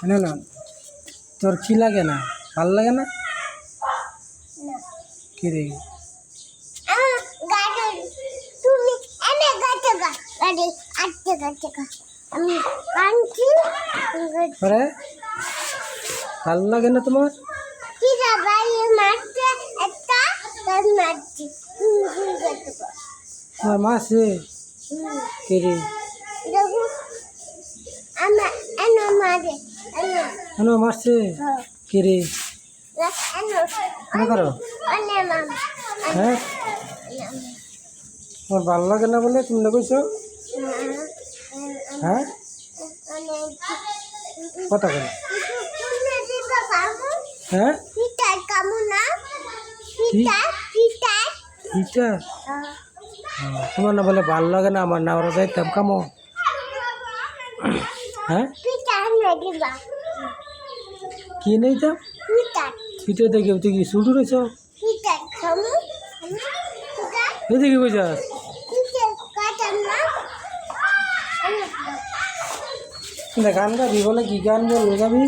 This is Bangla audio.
না না তোর কি লাগে না, ভাল লাগে না কি রে? আরে ভাল লাগে না তোমার? তোমার মাসে কি রে? মারছে কি রে? মনে করো হ্যাঁ, তোমার ভাল লাগে না বলে তুমি কইছো? হ্যাঁ কথা বলো। হ্যাঁ তোমার না বলে ভাল লাগে না, আমার না ওরা যাইতাম কামো। হ্যাঁ কি নেই তো পিঠে দেখে তুই কি শুরু রয়েছ? এদিকে কই যাস? গান গাবি বলে কি গান বলবে গাবি?